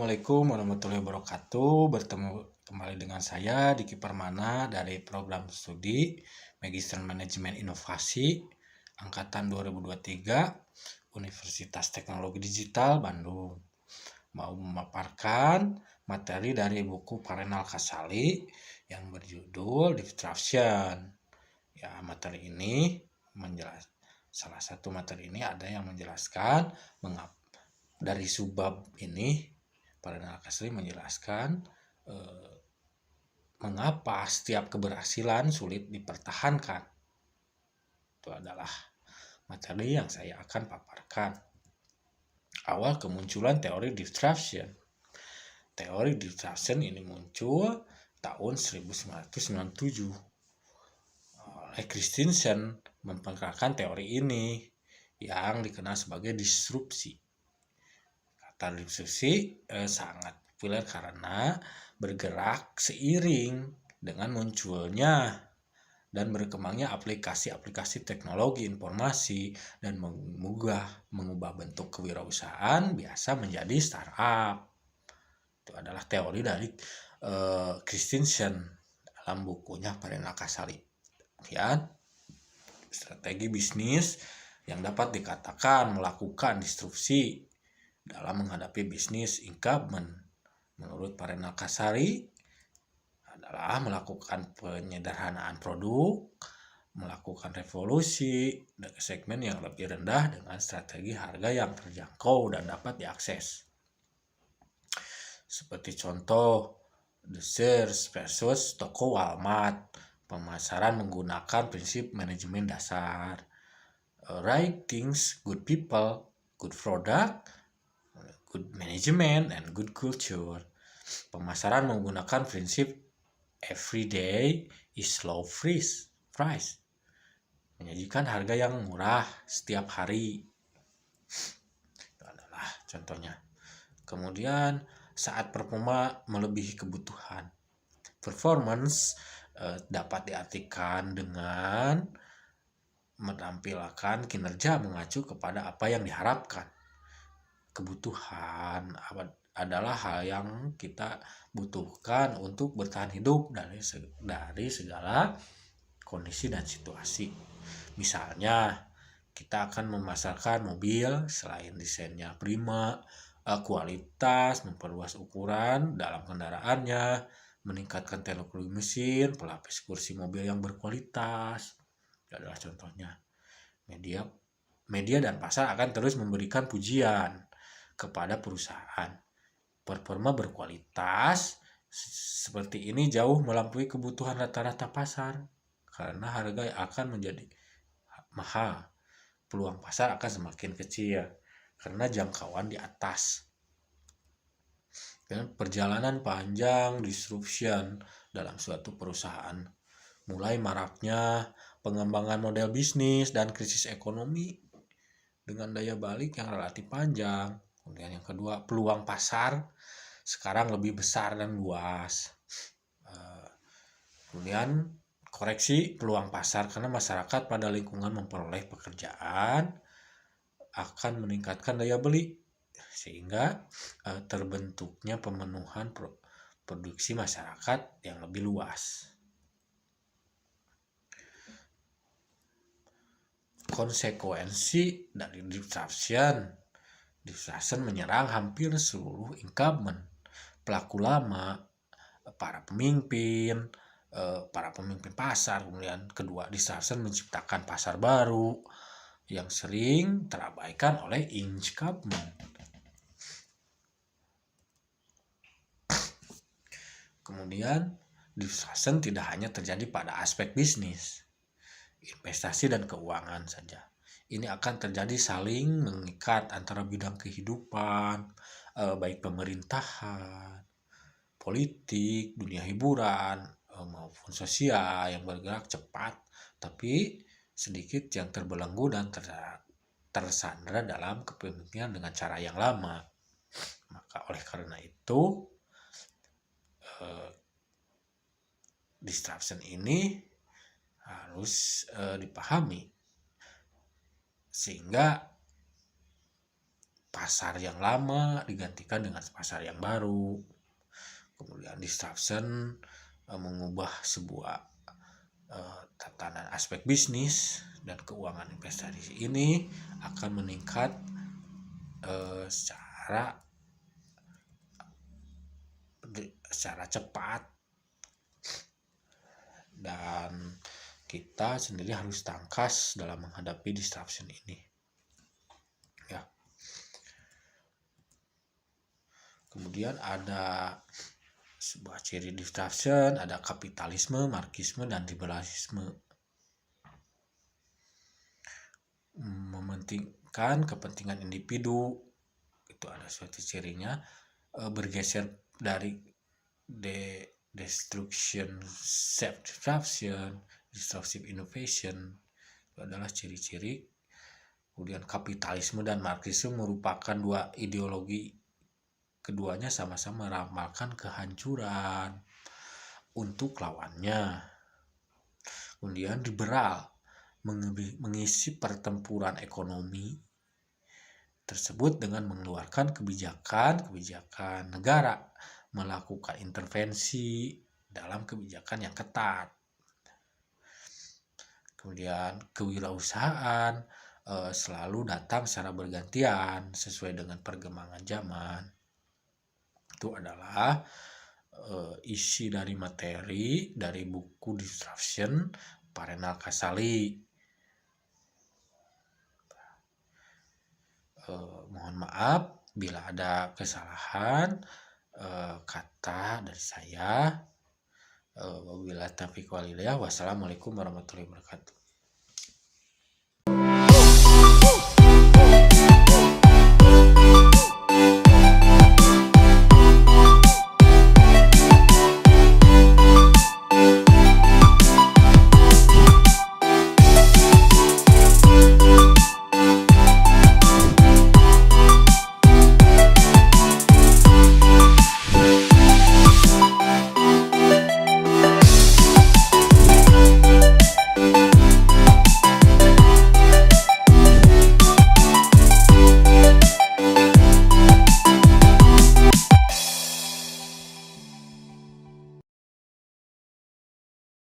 Assalamualaikum warahmatullahi wabarakatuh. Bertemu kembali dengan saya Diki Permana dari program studi Magister Manajemen Inovasi angkatan 2023 Universitas Teknologi Digital Bandung. Mau memaparkan materi dari buku Parenal Kasali yang berjudul Disruption. Ya, materi ini salah satu materi ini ada yang menjelaskan mengapa dari subbab ini Parenal Kasali menjelaskan mengapa setiap keberhasilan sulit dipertahankan. Itu adalah materi yang saya akan paparkan. Awal kemunculan teori disruption. Teori disruption ini muncul tahun 1997. Oleh Christensen memperkenalkan teori ini yang dikenal sebagai disrupsi. Kata disrupsi sangat populer karena bergerak seiring dengan munculnya dan berkembangnya aplikasi-aplikasi teknologi informasi dan mengubah bentuk kewirausahaan biasa menjadi startup. Itu adalah teori dari Christensen dalam bukunya Parenal Kasali. Kemudian strategi bisnis yang dapat dikatakan melakukan disrupsi dalam menghadapi bisnis incumbent menurut Parenal Kasali adalah melakukan penyederhanaan produk, melakukan revolusi ke segmen yang lebih rendah dengan strategi harga yang terjangkau dan dapat diakses. Seperti contoh The Sears versus toko Walmart, pemasaran menggunakan prinsip manajemen dasar, right things, good people, good product, good management, and good culture. Pemasaran menggunakan prinsip every day is low price. Menyajikan harga yang murah setiap hari. Itu adalah contohnya. Kemudian saat performa melebihi kebutuhan. Performance dapat diartikan dengan menampilkan kinerja mengacu kepada apa yang diharapkan. Kebutuhan adalah hal yang kita butuhkan untuk bertahan hidup dari segala kondisi dan situasi. Misalnya, kita akan memasarkan mobil selain desainnya prima, kualitas, memperluas ukuran dalam kendaraannya, meningkatkan teknologi mesin, pelapis kursi mobil yang berkualitas. Itu adalah contohnya. Media dan pasar akan terus memberikan pujian kepada perusahaan. Performa berkualitas seperti ini jauh melampaui kebutuhan rata-rata pasar karena harga akan menjadi mahal. Peluang pasar akan semakin kecil karena jangkauan di atas. Dan perjalanan panjang disruption dalam suatu perusahaan. Mulai maraknya pengembangan model bisnis dan krisis ekonomi dengan daya balik yang relatif panjang. Kemudian yang kedua, peluang pasar sekarang lebih besar dan luas. Kemudian koreksi peluang pasar karena masyarakat pada lingkungan memperoleh pekerjaan akan meningkatkan daya beli sehingga terbentuknya pemenuhan produksi masyarakat yang lebih luas. Konsekuensi dari disruption menyerang hampir seluruh incumbent, pelaku lama, para pemimpin pasar. Kemudian kedua, disruption menciptakan pasar baru yang sering terabaikan oleh incumbent. Kemudian disruption tidak hanya terjadi pada aspek bisnis, investasi dan keuangan saja. Ini akan terjadi saling mengikat antara bidang kehidupan, baik pemerintahan, politik, dunia hiburan, maupun sosial yang bergerak cepat, tapi sedikit yang terbelenggu dan tersandra dalam kepemimpinan dengan cara yang lama. Maka oleh karena itu, disruption ini harus dipahami sehingga pasar yang lama digantikan dengan pasar yang baru. Kemudian disruption mengubah sebuah tatanan aspek bisnis dan keuangan investasi ini akan meningkat secara cepat, dan kita sendiri harus tangkas dalam menghadapi disruption ini. Ya. Kemudian ada sebuah ciri disruption, ada kapitalisme, marxisme, dan liberalisme. Mementingkan kepentingan individu, itu ada suatu cirinya. Bergeser dari destruction, self-disruption, disruptive innovation, itu adalah ciri-ciri. Kemudian kapitalisme dan marxisme merupakan dua ideologi, keduanya sama-sama meramalkan kehancuran untuk lawannya. Kemudian liberal mengisi pertempuran ekonomi tersebut dengan mengeluarkan kebijakan negara, melakukan intervensi dalam kebijakan yang ketat. Kemudian kewirausahaan selalu datang secara bergantian sesuai dengan perkembangan zaman. Itu adalah isi dari materi dari buku Disruption Parenal Casali. Mohon maaf bila ada kesalahan kata dari saya. Wabillahi taufiq wal hidayah. Wassalamualaikum warahmatullahi wabarakatuh.